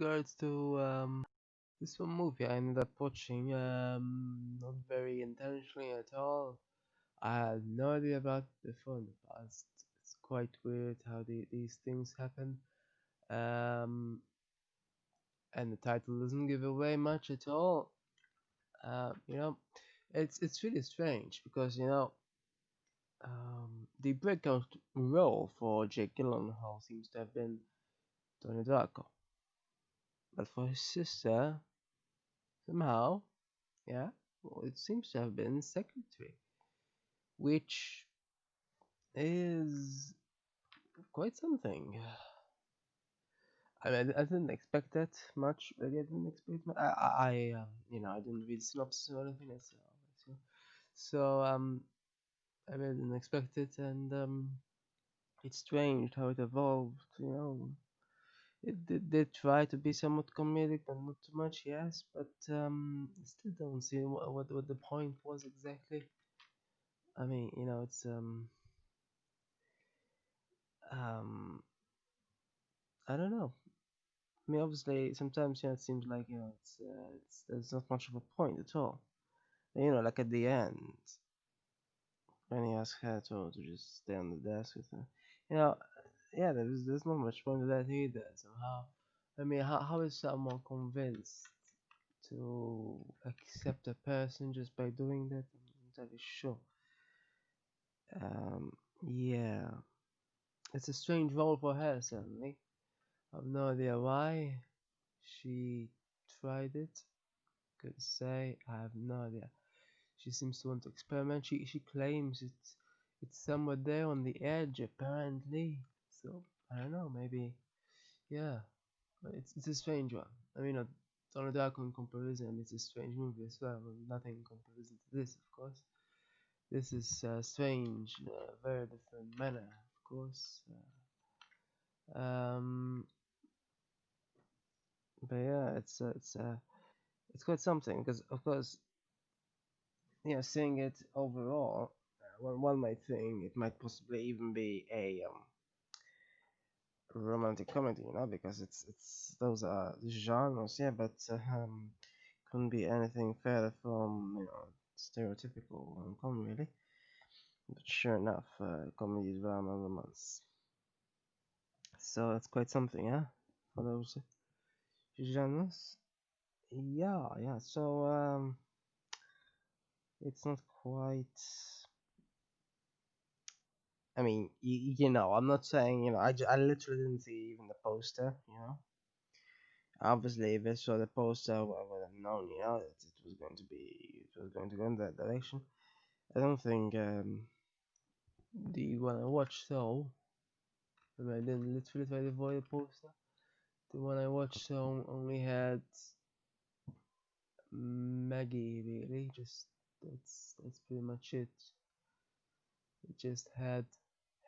regards to this one movie I ended up watching, not very intentionally at all. I had no idea about it before in the past. It's quite weird how these things happen. Um, and the title doesn't give away much at all. Uh, you know, it's really strange because the breakout role for Jake Gyllenhaal seems to have been Tony Darko, but for his sister, somehow, yeah, well, it seems to have been secretary, which is quite something. I mean, I didn't expect that much. Really, I didn't expect. I didn't read synopsis or anything. So I really didn't expect it, and it's strange how it evolved. It did try to be somewhat comedic, but not too much. Yes, but I still don't see what the point was exactly. I mean, it's um, I don't know. I mean, obviously, sometimes it seems like it's there's not much of a point at all. Like at the end, when he asks her to just stay on the desk with her, you know, yeah, there's not much point to that either. Somehow, I mean, how is someone convinced to accept a person just by doing that? I'm not entirely sure. Um, yeah, it's a strange role for her, certainly. I've no idea why she tried it. Could say I have no idea. She seems to want to experiment. She claims it's somewhere there on the edge, apparently. So I don't know. Maybe yeah. But it's a strange one. I mean, Donnie Darko in comparison, it's a strange movie as well. Nothing in comparison to this, of course. This is strange, in a very different manner, of course. Um, but yeah, it's quite something because, of course, seeing it overall, one might think it might possibly even be a romantic comedy, because it's those are the genres, yeah, but couldn't be anything further from stereotypical rom-com, really. But sure enough, comedy, drama, romance. So that's quite something, yeah, for those genres. Yeah, yeah. So it's not quite. I mean, I'm not saying, I literally didn't see even the poster, Obviously, if I saw the poster, I would have known, that it was going to go in that direction. I don't think the one I watched though, I mean, I didn't literally try to avoid the poster. The one I watched so only had Maggie, really. Just that's pretty much it. It just had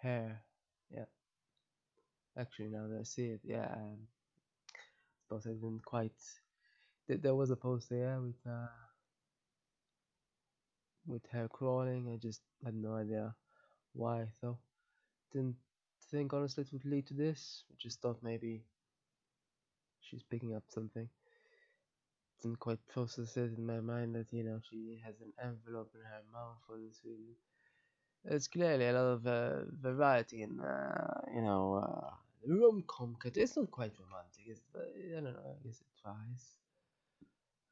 hair. Yeah, actually, now that I see it, yeah, suppose I didn't quite. There was a poster, yeah, with hair crawling. I just had no idea why though. Didn't think honestly it would lead to this. I just thought maybe she's picking up something. Didn't quite process it in my mind that she has an envelope in her mouth for this reason. There's clearly a lot of variety in the rom-com category. It's not quite romantic, but I don't know. I guess it tries.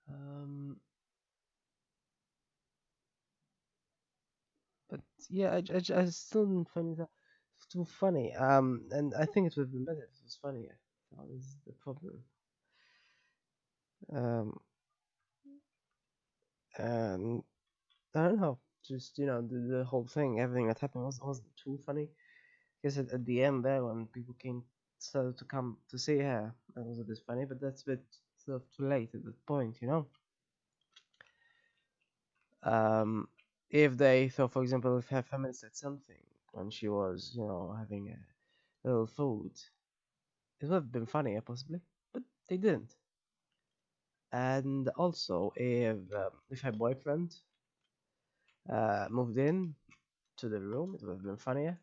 Um, but yeah, I still didn't find it too funny. And I think it would have been better if it was funnier. That is the problem. Um, and I don't know. Just the whole thing, everything that happened wasn't too funny. Because at the end there, when people started to come to see her, that was a bit funny. But that's a bit sort of too late at that point. Um, if they thought, for example, if her feminist said something when she was, having a little food, it would have been funnier possibly, but they didn't. And also, if her boyfriend moved in to the room, it would have been funnier.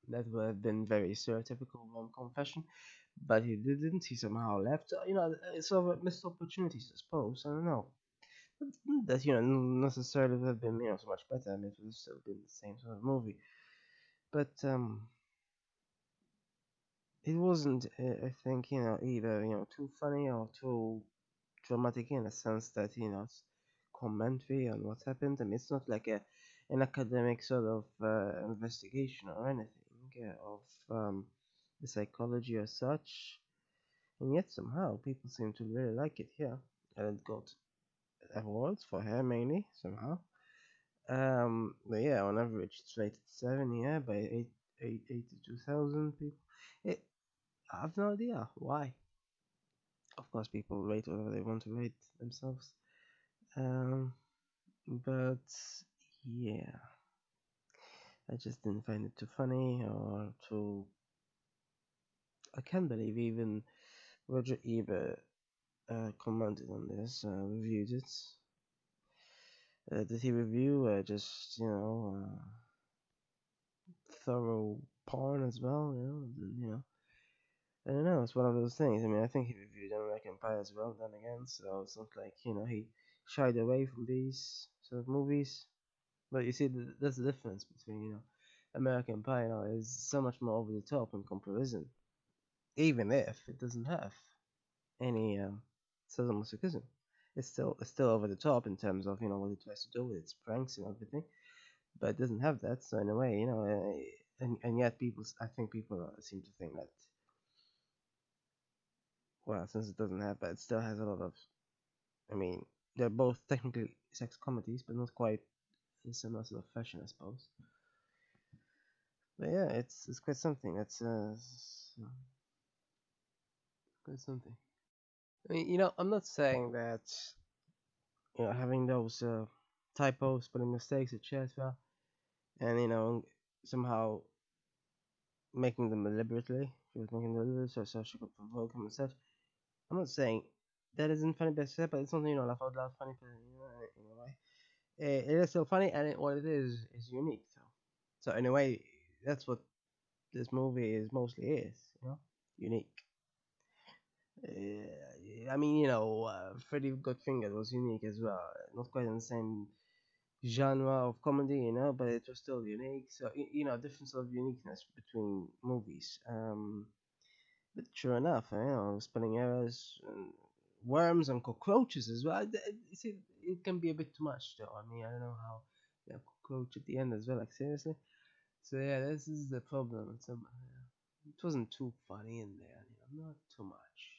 That would have been very stereotypical rom-com fashion. but he didn't. He somehow left. It's sort of missed opportunities, I suppose. I don't know. But that necessarily would have been so much better. I mean, it would have still been the same sort of movie. But it wasn't. I think either too funny or too dramatic in a sense that it's commentary on what happened. I mean, it's not like an academic sort of investigation or anything of the psychology or such. And yet somehow people seem to really like it here, and it got awards for her mainly somehow. But yeah, on average it's rated 7, yeah, by 82,000 people. It, I have no idea why. Of course, people rate whatever they want to rate themselves. Um, but yeah, I just didn't find it too funny or too. I can't believe even Roger Ebert commented on this, reviewed it. Did he review just thorough porn as well? I don't know. It's one of those things. I mean, I think he reviewed American Pie as well. Then again, so it's not like he shied away from these sort of movies. But you see, that's the difference between American Pie is so much more over the top in comparison, even if it doesn't have any sadomasochism. It's still over the top in terms of what it tries to do with its pranks and everything, but it doesn't have that. So in a way, and yet I think people seem to think that, well, since it doesn't have that, it still has a lot of. I mean, they're both technically sex comedies, but not quite in similar sort of fashion, I suppose. But yeah, it's quite something. Quite something. I mean, I'm not saying that having those typos, spelling mistakes, etc., and somehow making them deliberately. She was making them deliberately so she could provoke him and such. I'm not saying that isn't funny per se, but it's something laugh out loud funny, in a way. It is still funny, and what it is unique. So in a way, that's what this movie is mostly unique. I mean, Freddy Got Fingered was unique as well. Not quite in the same genre of comedy, but it was still unique. So different sort of uniqueness between movies. But sure enough, spelling errors, and worms and cockroaches as well. You see, it can be a bit too much, though. I mean, I don't know how cockroach at the end as well. Like seriously. So yeah, this is the problem. It wasn't too funny in there. Not too much.